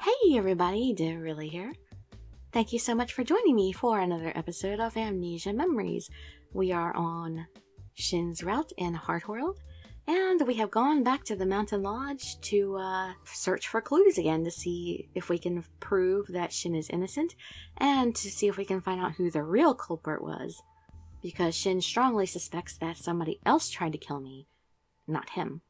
Hey everybody, Dirili here. Thank you so much for joining me for another episode of Amnesia Memories. We are on Shin's route in Heartworld, and we have gone back to the Mountain Lodge to search for clues again to see if we can prove that Shin is innocent, and to see if we can find out who the real culprit was. Because Shin strongly suspects that somebody else tried to kill me, not him.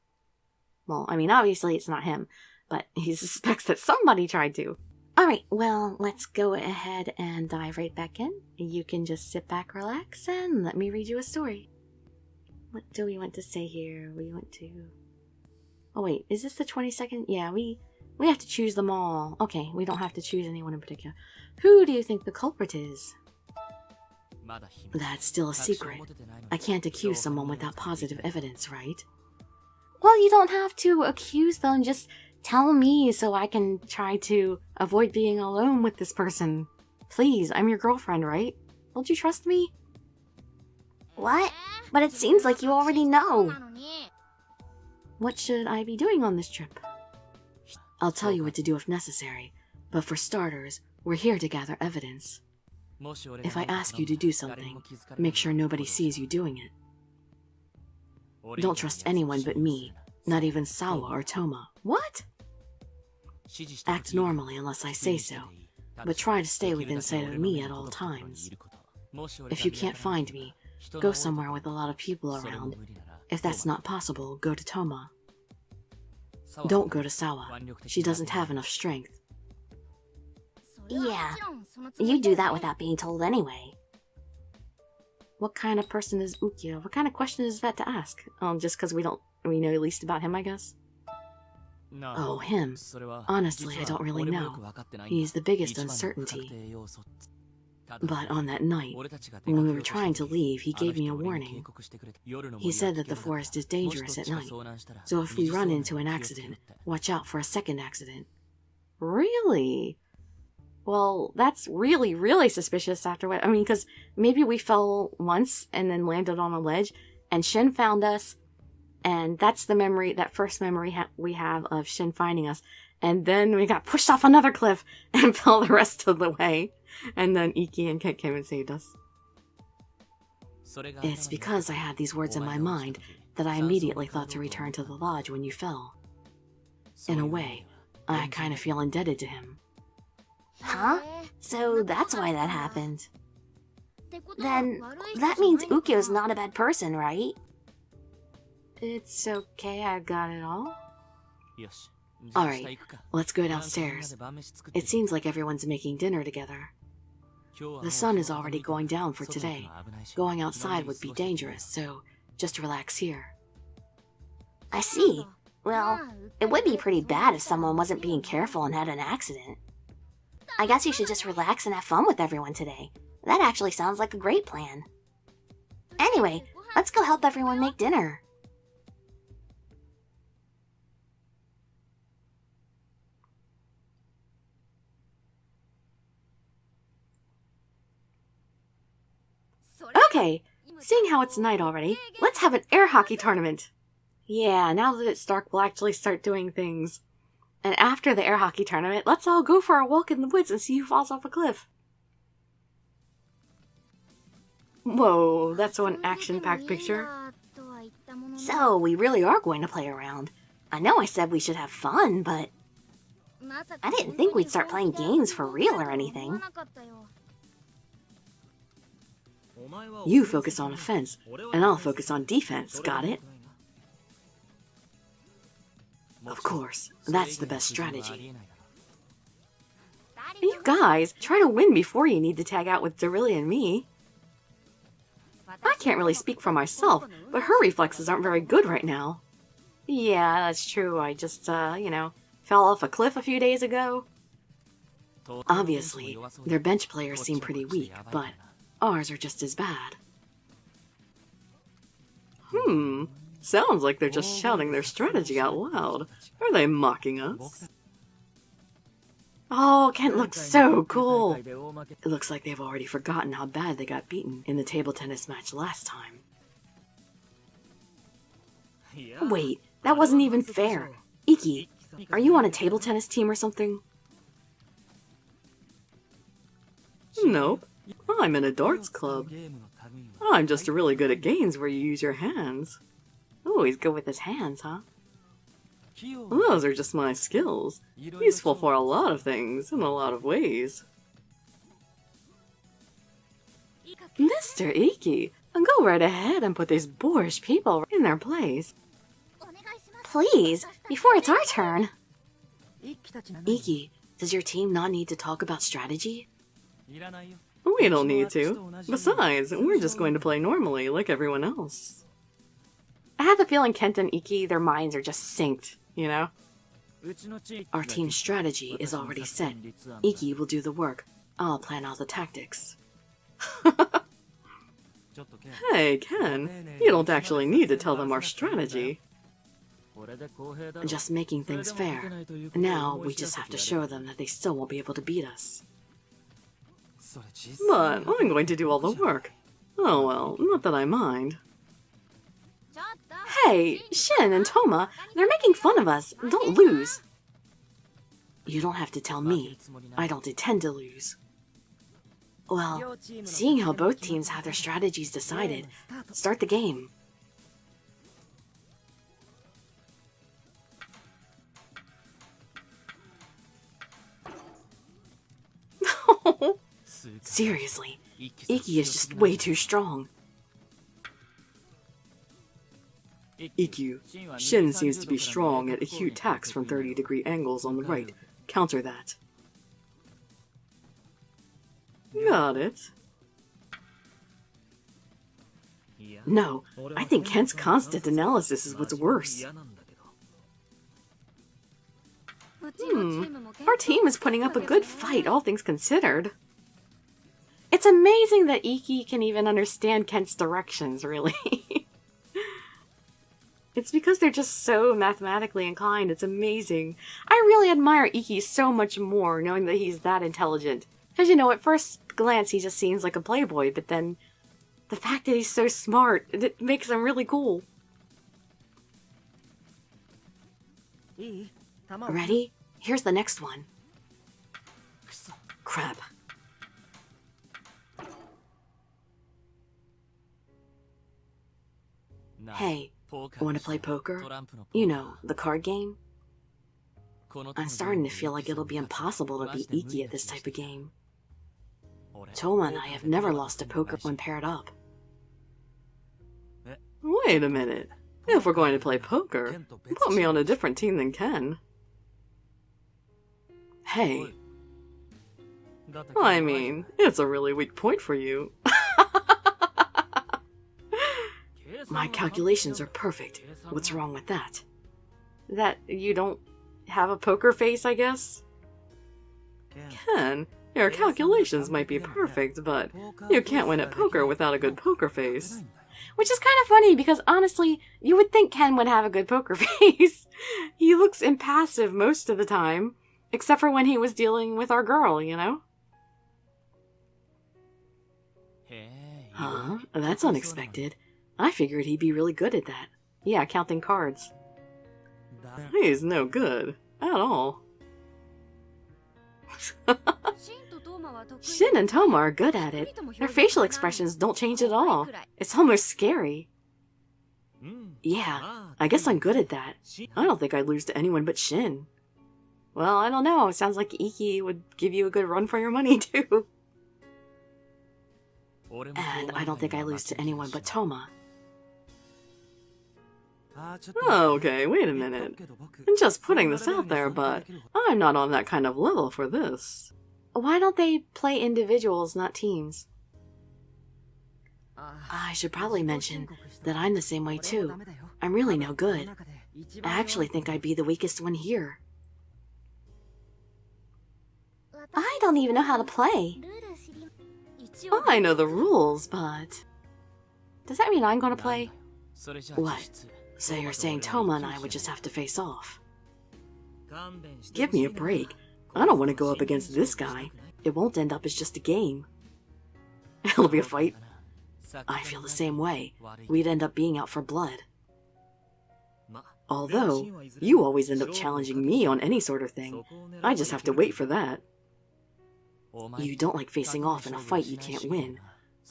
Well, I mean, obviously it's not him, but he suspects that somebody tried to. Alright, well, let's go ahead and dive right back in. You can just sit back, relax, and let me read you a story. What do we want to say here? We want to... Oh wait, is this the 22nd? Yeah, we have to choose them all. Okay, we don't have to choose anyone in particular. Who do you think the culprit is? That's still a secret. I can't accuse someone without positive evidence, right? Well, you don't have to accuse them, just tell me so I can try to avoid being alone with this person. Please, I'm your girlfriend, right? Don't you trust me? What? But it seems like you already know. What should I be doing on this trip? I'll tell you what to do if necessary, but for starters, we're here to gather evidence. If I ask you to do something, make sure nobody sees you doing it. Don't trust anyone but me, not even Sawa or Toma. What? Act normally unless I say so, but try to stay within sight of me at all times. If you can't find me, go somewhere with a lot of people around. If that's not possible, go to Toma. Don't go to Sawa. She doesn't have enough strength. Yeah, you do that without being told anyway. What kind of person is Ukiyo? What kind of question is that to ask? Just because we know least about him, I guess? Oh, him. Honestly, I don't really know. He's the biggest uncertainty. But on that night, when we were trying to leave, he gave me a warning. He said that the forest is dangerous at night, so if we run into an accident, watch out for a second accident. Really? Well, that's really, really suspicious after what... I mean, because maybe we fell once and then landed on a ledge, and Shin found us, and that's the memory, that first memory we have of Shin finding us, and then we got pushed off another cliff and fell the rest of the way, and then Iki and Kit came and saved us. It's because I had these words in my mind that I immediately thought to return to the lodge when you fell. In a way, I kind of feel indebted to him. Huh? So that's why that happened. Then, that means Ukiyo's not a bad person, right? It's okay, I've got it all. Alright, let's go downstairs. It seems like everyone's making dinner together. The sun is already going down for today. Going outside would be dangerous, so just relax here. I see. Well, it would be pretty bad if someone wasn't being careful and had an accident. I guess you should just relax and have fun with everyone today. That actually sounds like a great plan. Anyway, let's go help everyone make dinner. Okay, seeing how it's night already, let's have an air hockey tournament. Yeah, now that it's dark, we'll actually start doing things. And after the air hockey tournament, let's all go for a walk in the woods and see who falls off a cliff. Whoa, that's one action-packed picture. So, we really are going to play around. I know I said we should have fun, but... I didn't think we'd start playing games for real or anything. You focus on offense, and I'll focus on defense, got it? Of course, that's the best strategy. You guys, try to win before you need to tag out with Dirili and me. I can't really speak for myself, but her reflexes aren't very good right now. Yeah, that's true. I just, fell off a cliff a few days ago. Obviously, their bench players seem pretty weak, but ours are just as bad. Sounds like they're just shouting their strategy out loud. Are they mocking us? Oh, Kent looks so cool! It looks like they've already forgotten how bad they got beaten in the table tennis match last time. Wait, that wasn't even fair. Iki, are you on a table tennis team or something? Nope. I'm in a darts club. I'm just really good at games where you use your hands. Oh, he's good with his hands, huh? Those are just my skills. Useful for a lot of things, in a lot of ways. Mr. Iki, go right ahead and put these boorish people in their place. Please, before it's our turn. Iki, does your team not need to talk about strategy? We don't need to. Besides, we're just going to play normally, like everyone else. I have the feeling Kent and Iki, their minds are just synced, you know? Our team's strategy is already set. Iki will do the work. I'll plan out the tactics. Hey, Ken, you don't actually need to tell them our strategy. Just making things fair. Now, we just have to show them that they still won't be able to beat us. But I'm going to do all the work. Oh well, not that I mind. Hey, Shin and Toma, they're making fun of us. Don't lose. You don't have to tell me. I don't intend to lose. Well, seeing how both teams have their strategies decided, start the game. Seriously, Iki is just way too strong. EQ, Shin seems to be strong at acute attacks from 30-degree angles on the right. Counter that. Got it. No, I think Kent's constant analysis is what's worse. Our team is putting up a good fight, all things considered. It's amazing that Iki can even understand Kent's directions, really. It's because they're just so mathematically inclined. It's amazing. I really admire Iki so much more, knowing that he's that intelligent. Because, you know, at first glance he just seems like a playboy, but then the fact that he's so smart, it makes him really cool. Ready? Here's the next one. Crap. Hey, want to play poker? You know, the card game? I'm starting to feel like it'll be impossible to beat Iki at this type of game. Toma and I have never lost a poker when paired up. Wait a minute. If we're going to play poker, put me on a different team than Ken. Hey. I mean, it's a really weak point for you. My calculations are perfect. What's wrong with that? That you don't have a poker face, I guess? Ken, your calculations might be perfect, but you can't win at poker without a good poker face. Which is kind of funny, because honestly, you would think Ken would have a good poker face. He looks impassive most of the time, except for when he was dealing with our girl, you know? Huh? That's unexpected. I figured he'd be really good at that. Yeah, counting cards. He's no good. At all. Shin and Toma are good at it. Their facial expressions don't change at all. It's almost scary. Yeah, I guess I'm good at that. I don't think I'd lose to anyone but Shin. Well, I don't know. It sounds like Iki would give you a good run for your money, too. And I don't think I lose to anyone but Toma. Okay, wait a minute. I'm just putting this out there, but I'm not on that kind of level for this. Why don't they play individuals, not teams? I should probably mention that I'm the same way too. I'm really no good. I actually think I'd be the weakest one here. I don't even know how to play. I know the rules, but... Does that mean I'm going to play? What? So you're saying Toma and I would just have to face off? Give me a break. I don't want to go up against this guy. It won't end up as just a game. It'll be a fight. I feel the same way. We'd end up being out for blood. Although, you always end up challenging me on any sort of thing. I just have to wait for that. You don't like facing off in a fight you can't win.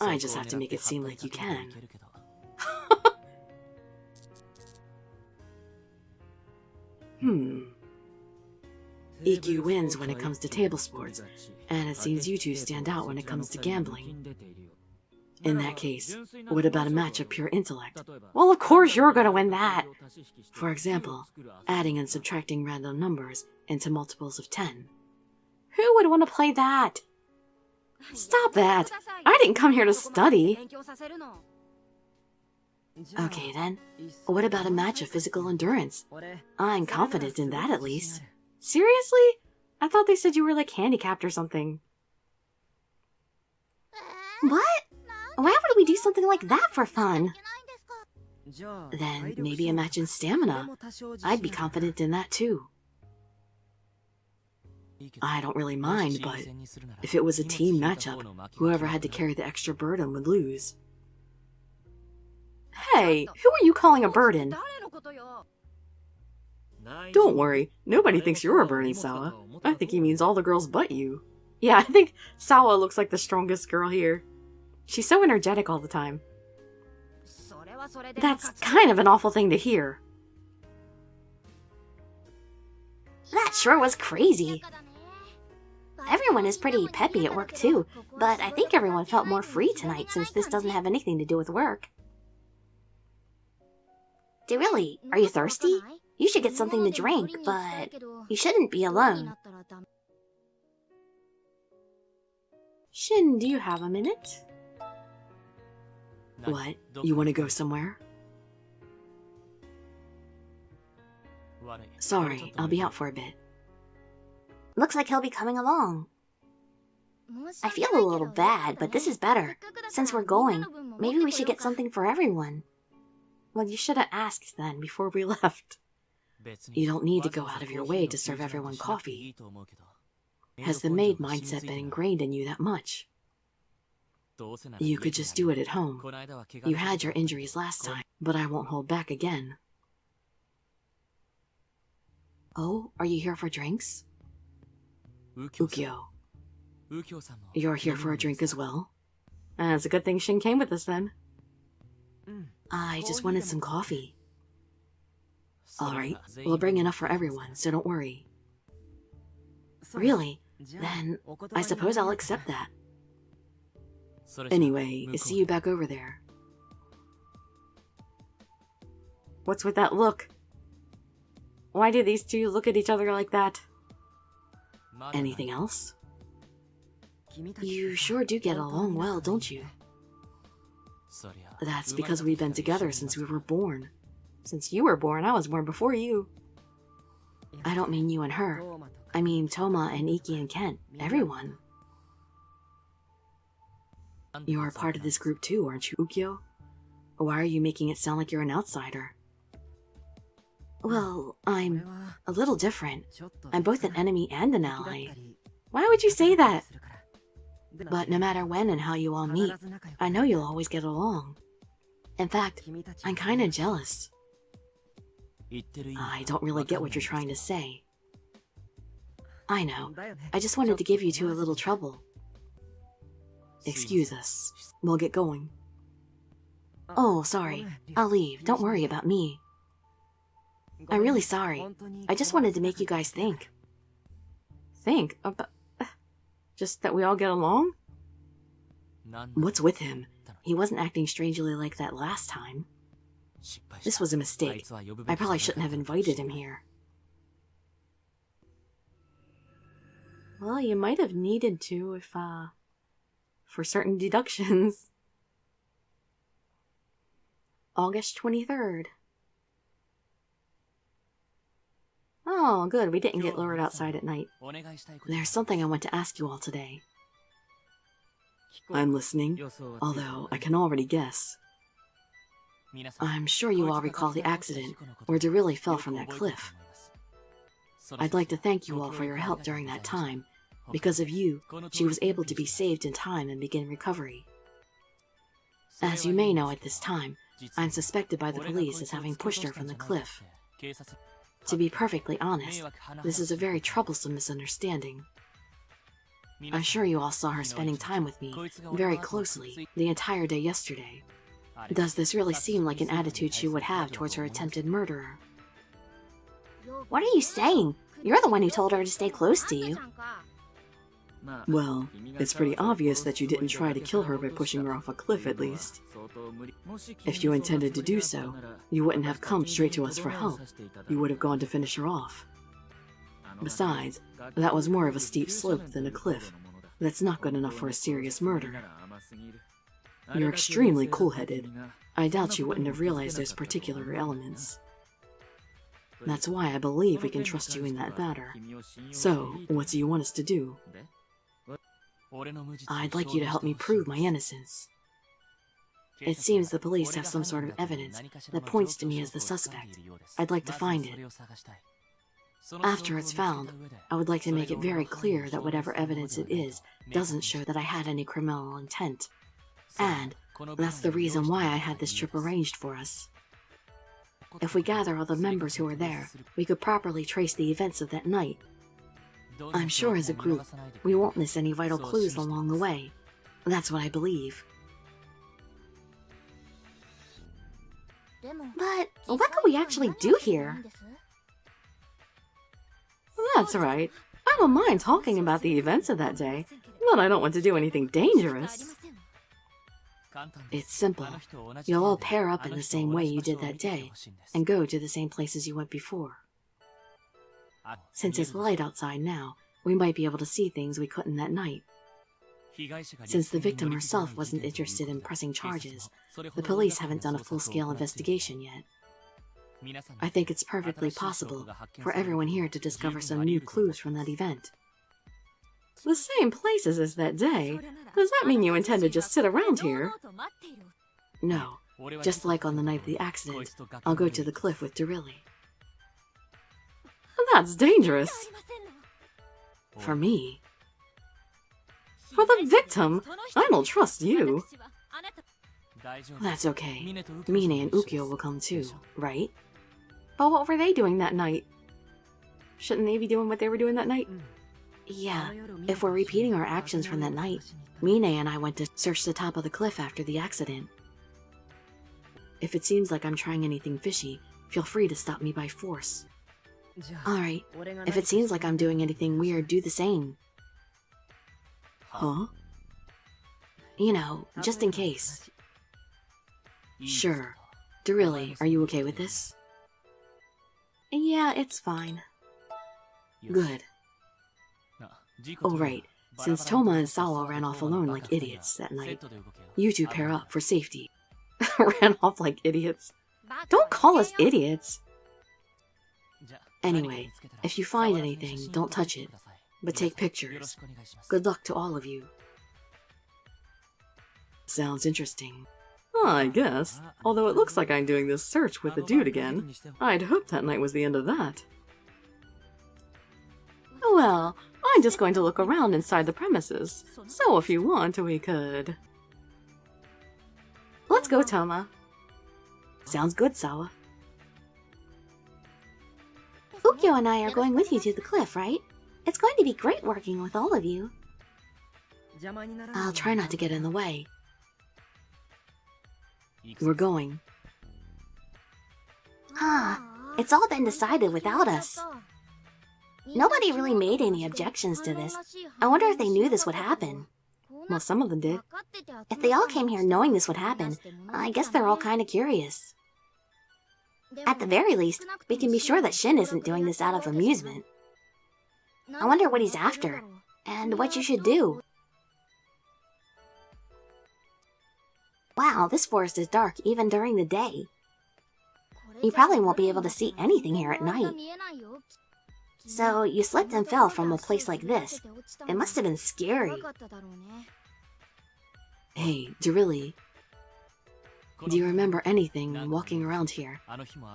I just have to make it seem like you can. EQ wins when it comes to table sports, and it seems you two stand out when it comes to gambling. In that case, what about a match of pure intellect? Well, of course you're gonna win that! For example, adding and subtracting random numbers into multiples of 10. Who would want to play that? Stop that! I didn't come here to study! Okay then, what about a match of physical endurance? I'm confident in that at least. Seriously? I thought they said you were like handicapped or something. What? Why would we do something like that for fun? Then maybe a match in stamina. I'd be confident in that too. I don't really mind, but if it was a team matchup, whoever had to carry the extra burden would lose. Hey, who are you calling a burden? Don't worry, nobody thinks you're a burden, Sawa. I think he means all the girls but you. Yeah, I think Sawa looks like the strongest girl here. She's so energetic all the time. That's kind of an awful thing to hear. That sure was crazy. Everyone is pretty peppy at work too, but I think everyone felt more free tonight since this doesn't have anything to do with work. Dirili, are you thirsty? You should get something to drink, but you shouldn't be alone. Shin, do you have a minute? What? You want to go somewhere? Sorry, I'll be out for a bit. Looks like he'll be coming along. I feel a little bad, but this is better. Since we're going, maybe we should get something for everyone. Well, you should have asked then, before we left. You don't need to go out of your way to serve everyone coffee. Has the maid mindset been ingrained in you that much? You could just do it at home. You had your injuries last time, but I won't hold back again. Oh, are you here for drinks? Ukyo. You're here for a drink as well? It's a good thing Shin came with us then. I just wanted some coffee. Alright, we'll bring enough for everyone, so don't worry. Really? Then, I suppose I'll accept that. Anyway, see you back over there. What's with that look? Why do these two look at each other like that? Anything else? You sure do get along well, don't you? That's because we've been together since we were born. Since you were born, I was born before you. I don't mean you and her. I mean Toma and Iki and Kent. Everyone. You're a part of this group too, aren't you, Ukyo? Why are you making it sound like you're an outsider? Well, I'm a little different. I'm both an enemy and an ally. Why would you say that? But no matter when and how you all meet, I know you'll always get along. In fact, I'm kinda jealous. I don't really get what you're trying to say. I know. I just wanted to give you two a little trouble. Excuse us. We'll get going. Oh, sorry. I'll leave. Don't worry about me. I'm really sorry. I just wanted to make you guys think. Think? About... just that we all get along? What's with him? He wasn't acting strangely like that last time. This was a mistake. I probably shouldn't have invited him here. Well, you might have needed to if, for certain deductions. August 23rd. Oh, good, we didn't get lured outside at night. There's something I want to ask you all today. I'm listening, although I can already guess. I'm sure you all recall the accident where Dirili fell from that cliff. I'd like to thank you all for your help during that time. Because of you, she was able to be saved in time and begin recovery. As you may know at this time, I'm suspected by the police as having pushed her from the cliff. To be perfectly honest, this is a very troublesome misunderstanding. I'm sure you all saw her spending time with me, very closely, the entire day yesterday. Does this really seem like an attitude she would have towards her attempted murderer? What are you saying? You're the one who told her to stay close to you. Well, it's pretty obvious that you didn't try to kill her by pushing her off a cliff, at least. If you intended to do so, you wouldn't have come straight to us for help. You would have gone to finish her off. Besides, that was more of a steep slope than a cliff. That's not good enough for a serious murder. You're extremely cool-headed. I doubt you wouldn't have realized those particular elements. That's why I believe we can trust you in that matter. So, what do you want us to do? I'd like you to help me prove my innocence. It seems the police have some sort of evidence that points to me as the suspect. I'd like to find it. After it's found, I would like to make it very clear that whatever evidence it is doesn't show that I had any criminal intent. And that's the reason why I had this trip arranged for us. If we gather all the members who were there, we could properly trace the events of that night. I'm sure as a group, we won't miss any vital clues along the way. That's what I believe. But what could we actually do here? That's right. I don't mind talking about the events of that day, but I don't want to do anything dangerous. It's simple. You'll all pair up in the same way you did that day, and go to the same places you went before. Since it's light outside now, we might be able to see things we couldn't that night. Since the victim herself wasn't interested in pressing charges, the police haven't done a full-scale investigation yet. I think it's perfectly possible for everyone here to discover some new clues from that event. The same places as that day? Does that mean you intend to just sit around here? No, just like on the night of the accident, I'll go to the cliff with Dirili. That's dangerous. For me. For the victim, I don't trust you. That's okay. Mine and Ukyo will come too, right? But what were they doing that night? Shouldn't they be doing what they were doing that night? Yeah, if we're repeating our actions from that night, Mine and I went to search the top of the cliff after the accident. If it seems like I'm trying anything fishy, feel free to stop me by force. Alright, if it seems like I'm doing anything weird, do the same. Huh? You know, just in case. Sure. Dirili, are you okay with this? Yeah, it's fine. Good. Oh right, since Toma and Sawa ran off alone like idiots that night, you two pair up for safety. Ran off like idiots? Don't call us idiots! Anyway, if you find anything, don't touch it, but take pictures. Good luck to all of you. Sounds interesting. I guess. Although it looks like I'm doing this search with the dude again. I'd hoped that night was the end of that. Well, I'm just going to look around inside the premises. So if you want, we could... Let's go, Toma. Sounds good, Sawa. Ukyo and I are going with you to the cliff, right? It's going to be great working with all of you. I'll try not to get in the way. We're going. It's all been decided without us. Nobody really made any objections to this. I wonder if they knew this would happen. Well, some of them did. If they all came here knowing this would happen, I guess they're all kind of curious. At the very least, we can be sure that Shin isn't doing this out of amusement. I wonder what he's after, and what you should do. Wow, this forest is dark even during the day. You probably won't be able to see anything here at night. So, you slipped and fell from a place like this. It must have been scary. Hey, Dirili. Do you remember anything walking around here?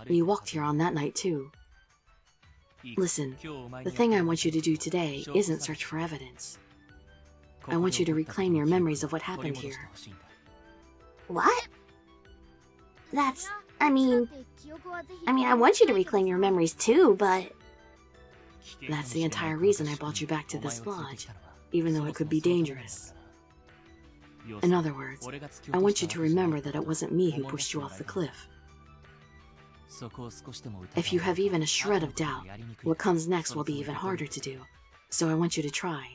You walked here on that night too. Listen, the thing I want you to do today isn't search for evidence. I want you to reclaim your memories of what happened here. What? I mean, I want you to reclaim your memories too, but... That's the entire reason I brought you back to this lodge. even though it could be dangerous. In other words, I want you to remember that it wasn't me who pushed you off the cliff. If you have even a shred of doubt, what comes next will be even harder to do, so I want you to try.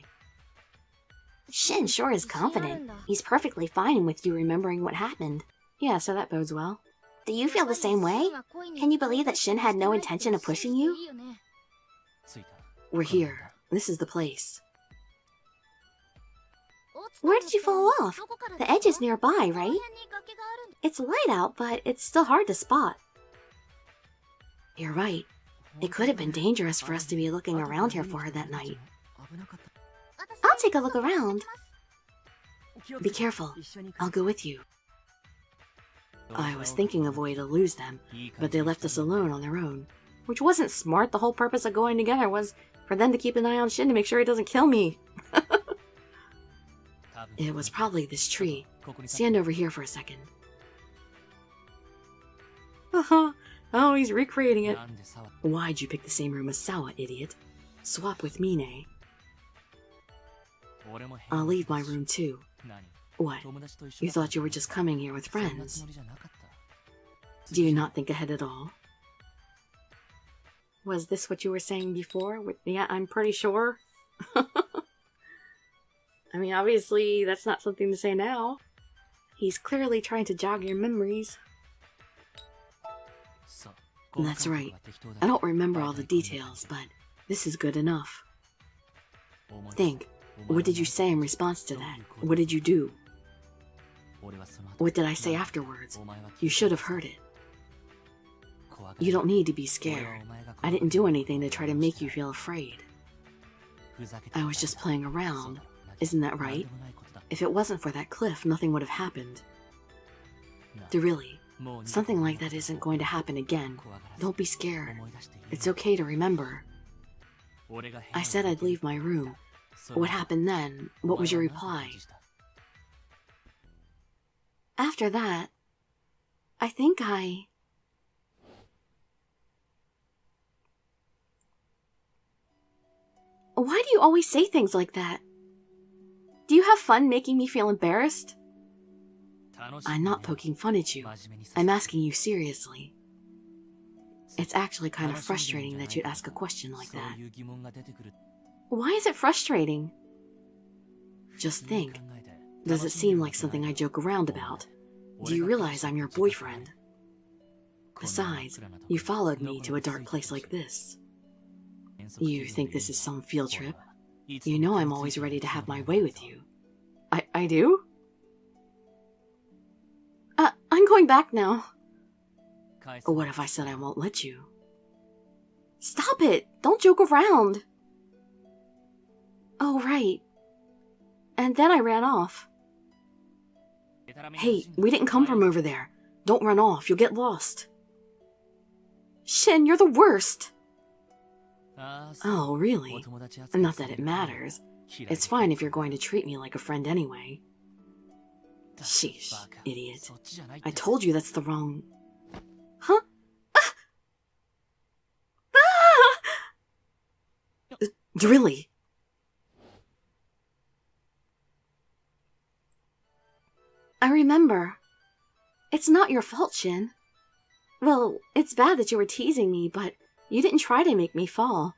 Shin sure is confident. He's perfectly fine with you remembering what happened. Yeah, so that bodes well. Do you feel the same way? Can you believe that Shin had no intention of pushing you? We're here. This is the place. Where did you fall off? The edge is nearby, right? It's light out, but it's still hard to spot. You're right. It could have been dangerous for us to be looking around here for her that night. I'll take a look around. Be careful. I'll go with you. I was thinking of a way to lose them, but they left us alone on their own. Which wasn't smart. The whole purpose of going together was for them to keep an eye on Shin to make sure he doesn't kill me. It was probably this tree. Stand over here for a second. Oh, he's recreating it. Why'd you pick the same room as Sawa, idiot? Swap with Mine. I'll leave my room too. What? You thought you were just coming here with friends? Do you not think ahead at all? Was this what you were saying before? Yeah, I'm pretty sure. I mean, obviously, that's not something to say now. He's clearly trying to jog your memories. That's right. I don't remember all the details, but this is good enough. Think. What did you say in response to that? What did you do? What did I say afterwards? You should have heard it. You don't need to be scared. I didn't do anything to try to make you feel afraid. I was just playing around. Isn't that right? If it wasn't for that cliff, nothing would have happened. Dirili, something like that isn't going to happen again. Don't be scared. It's okay to remember. I said I'd leave my room. What happened then? What was your reply? After that, I think Why do you always say things like that? Do you have fun making me feel embarrassed? I'm not poking fun at you. I'm asking you seriously. It's actually kind of frustrating that you'd ask a question like that. Why is it frustrating? Just think. Does it seem like something I joke around about? Do you realize I'm your boyfriend? Besides, you followed me to a dark place like this. You think this is some field trip? You know I'm always ready to have my way with you. I do? I'm going back now. What if I said I won't let you? Stop it! Don't joke around! Oh, right. And then I ran off. Hey, we didn't come from over there. Don't run off, you'll get lost. Shin, you're the worst! Oh, really? Not that it matters. It's fine if you're going to treat me like a friend anyway. Sheesh, idiot. I told you that's the wrong... Huh? Dirili! I remember. It's not your fault, Shin. Well, it's bad that you were teasing me, but you didn't try to make me fall.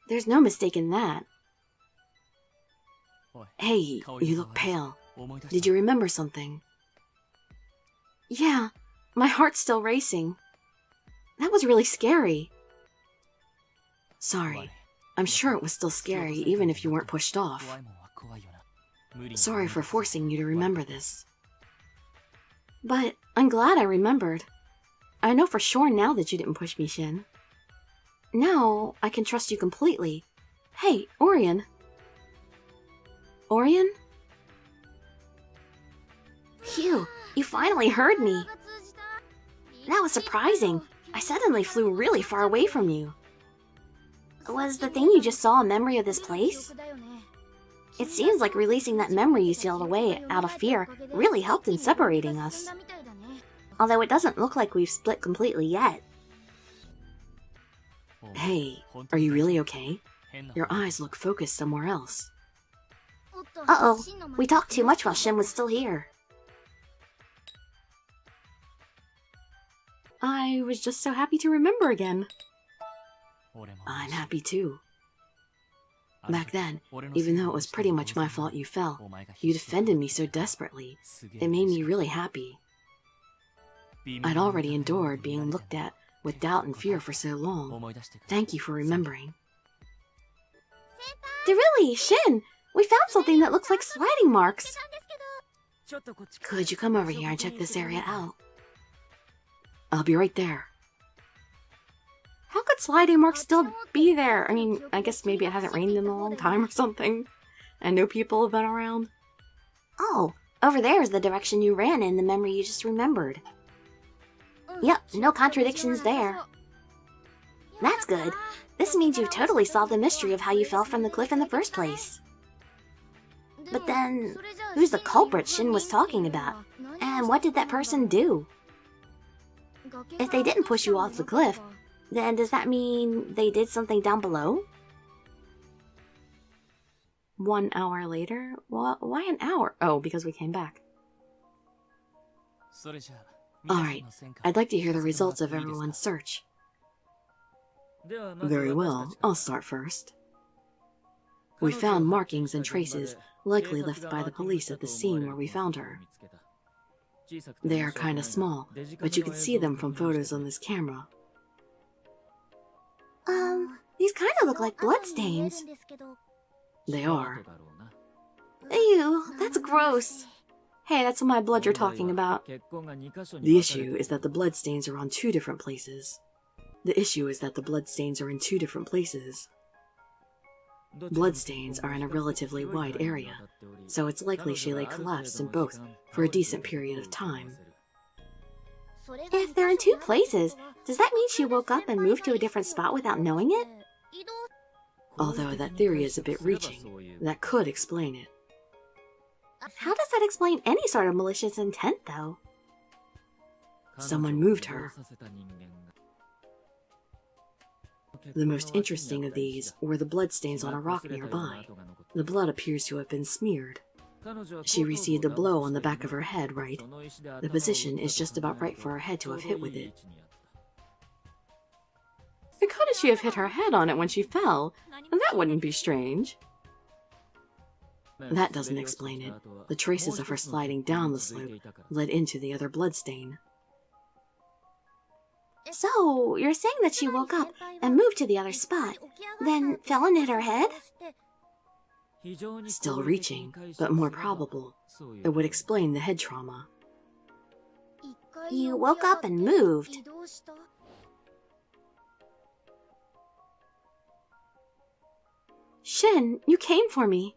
There's no mistake in that. Hey, you look pale. Did you remember something? Yeah, my heart's still racing. That was really scary. Sorry. I'm sure it was still scary, even if you weren't pushed off. Sorry for forcing you to remember this. But I'm glad I remembered. I know for sure now that you didn't push me, Shin. Now I can trust you completely. Hey, Orion. Orion? Phew, you finally heard me. That was surprising. I suddenly flew really far away from you. Was the thing you just saw a memory of this place? It seems like releasing that memory you sealed away out of fear really helped in separating us. Although it doesn't look like we've split completely yet. Hey, are you really okay? Your eyes look focused somewhere else. Uh-oh, we talked too much while Shin was still here. I was just so happy to remember again. I'm happy too. Back then, even though it was pretty much my fault you fell, you defended me so desperately. It made me really happy. I'd already endured being looked at with doubt and fear for so long. Thank you for remembering. Dirili, Shin! We found something that looks like sliding marks. Could you come over here and check this area out? I'll be right there. How could sliding marks still be there? I mean, I guess maybe it hasn't rained in a long time or something, and no people have been around. Oh, over there is the direction you ran in the memory you just remembered. Yep, no contradictions there. That's good. This means you've totally solved the mystery of how you fell from the cliff in the first place. But then, who's the culprit Shin was talking about? And what did that person do? If they didn't push you off the cliff, then does that mean they did something down below? 1 hour later? Why an hour? Oh, because we came back. Alright, I'd like to hear the results of everyone's search. Very well, I'll start first. We found markings and traces, likely left by the police at the scene where we found her. They are kinda small, but you can see them from photos on this camera. These kinda look like bloodstains. They are. Ew, that's gross. Hey, that's my blood you're talking about. The issue is that the bloodstains are on 2 different places. Bloodstains are in a relatively wide area, so it's likely she lay collapsed in both for a decent period of time. If they're in 2 places, does that mean she woke up and moved to a different spot without knowing it? Although that theory is a bit reaching, that could explain it. How does that explain any sort of malicious intent, though? Someone moved her. The most interesting of these were the bloodstains on a rock nearby. The blood appears to have been smeared. She received a blow on the back of her head, right? The position is just about right for her head to have hit with it. But couldn't she have hit her head on it when she fell? That wouldn't be strange. That doesn't explain it. The traces of her sliding down the slope led into the other bloodstain. So, you're saying that she woke up and moved to the other spot, then fell and hit her head? Still reaching, but more probable. It would explain the head trauma. You woke up and moved. Shin, you came for me.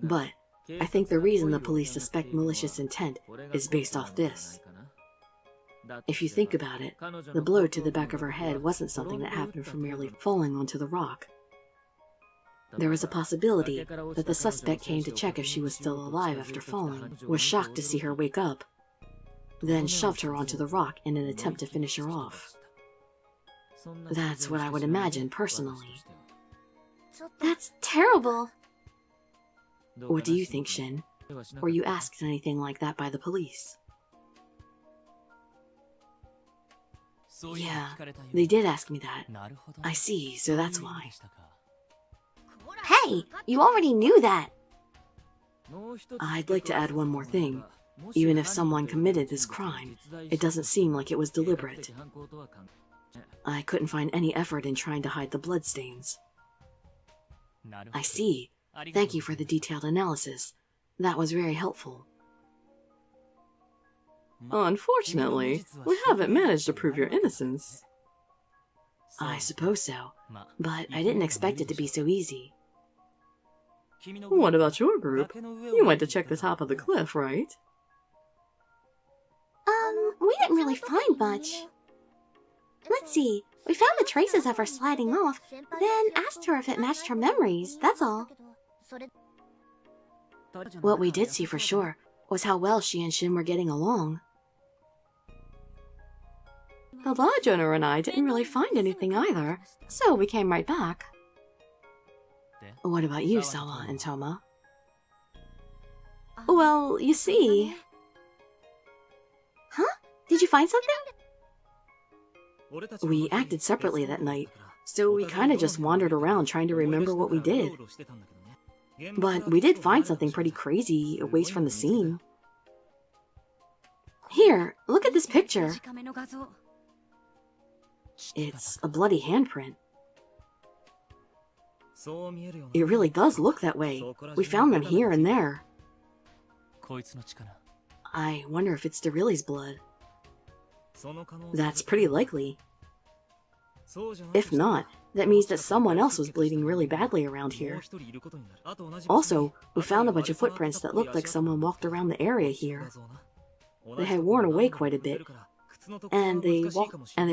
But I think the reason the police suspect malicious intent is based off this. If you think about it, the blow to the back of her head wasn't something that happened from merely falling onto the rock. There was a possibility that the suspect came to check if she was still alive after falling, was shocked to see her wake up, then shoved her onto the rock in an attempt to finish her off. That's what I would imagine personally. That's terrible. What do you think, Shin? Were you asked anything like that by the police? Yeah, they did ask me that. I see, so that's why. Hey, you already knew that. I'd like to add one more thing. Even if someone committed this crime, it doesn't seem like it was deliberate. I couldn't find any effort in trying to hide the bloodstains. I see. Thank you for the detailed analysis. That was very helpful. Unfortunately, we haven't managed to prove your innocence. I suppose so, but I didn't expect it to be so easy. What about your group? You went to check the top of the cliff, right? We didn't really find much. Let's see, we found the traces of her sliding off, then asked her if it matched her memories, that's all. What we did see for sure was how well she and Shin were getting along. The lodge owner and I didn't really find anything either, so we came right back. What about you, Sawa and Toma? Well, you see... Huh? Did you find something? We acted separately that night, so we kinda just wandered around trying to remember what we did. But we did find something pretty crazy a ways from the scene. Here, look at this picture. It's a bloody handprint. It really does look that way. We found them here and there. I wonder if it's Dirili's blood. That's pretty likely. If not, that means that someone else was bleeding really badly around here. Also, we found a bunch of footprints that looked like someone walked around the area here. They had worn away quite a bit, and they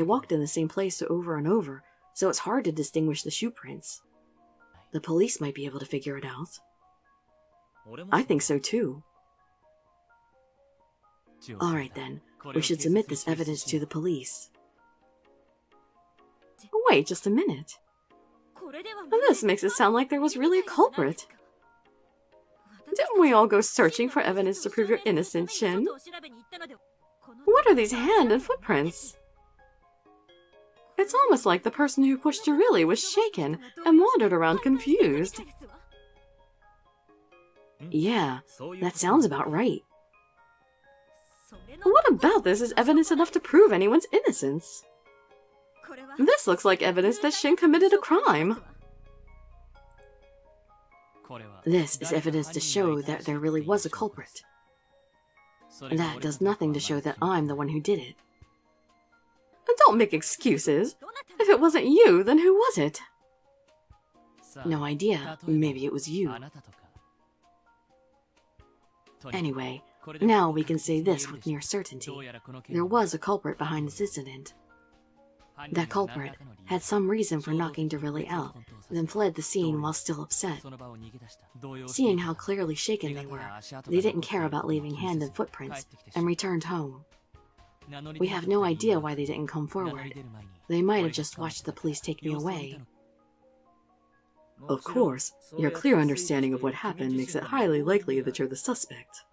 walked in the same place over and over, so it's hard to distinguish the shoe prints. The police might be able to figure it out. I think so too. Alright then, we should submit this evidence to the police. Wait just a minute. This makes it sound like there was really a culprit. Didn't we all go searching for evidence to prove your innocence, Shin? What are these hand and footprints? It's almost like the person who pushed Dirili was shaken and wandered around confused. Yeah, that sounds about right. What about this is evidence enough to prove anyone's innocence? This looks like evidence that Shin committed a crime. This is evidence to show that there really was a culprit. That does nothing to show that I'm the one who did it. Don't make excuses. If it wasn't you, then who was it? No idea. Maybe it was you. Anyway, now we can say this with near certainty. There was a culprit behind this incident. That culprit had some reason for knocking Dirili out, then fled the scene while still upset. Seeing how clearly shaken they were, they didn't care about leaving hand and footprints, and returned home. We have no idea why they didn't come forward. They might have just watched the police take me away. Of course, your clear understanding of what happened makes it highly likely that you're the suspect.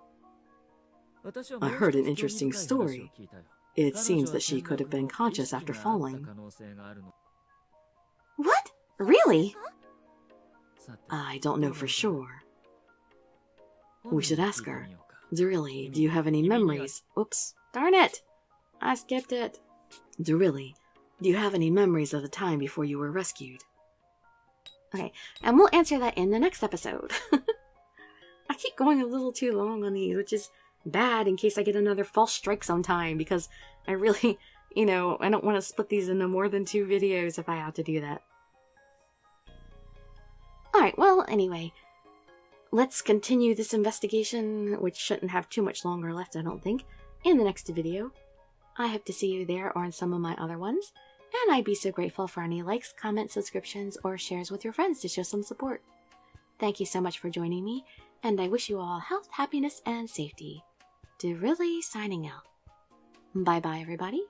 I heard an interesting story. It seems that she could have been conscious after falling. What? Really? I don't know for sure. We should ask her. Dirili, do you have any memories? Oops, darn it! I skipped it. Dirili, do you have any memories of the time before you were rescued? Okay, and we'll answer that in the next episode. I keep going a little too long on these, which is bad in case I get another false strike sometime, because I really, I don't want to split these into more than 2 videos if I have to do that. Alright, well, anyway, let's continue this investigation, which shouldn't have too much longer left, I don't think, in the next video. I hope to see you there or in some of my other ones, and I'd be so grateful for any likes, comments, subscriptions, or shares with your friends to show some support. Thank you so much for joining me, and I wish you all health, happiness, and safety. Dirili signing out. Bye-bye, everybody.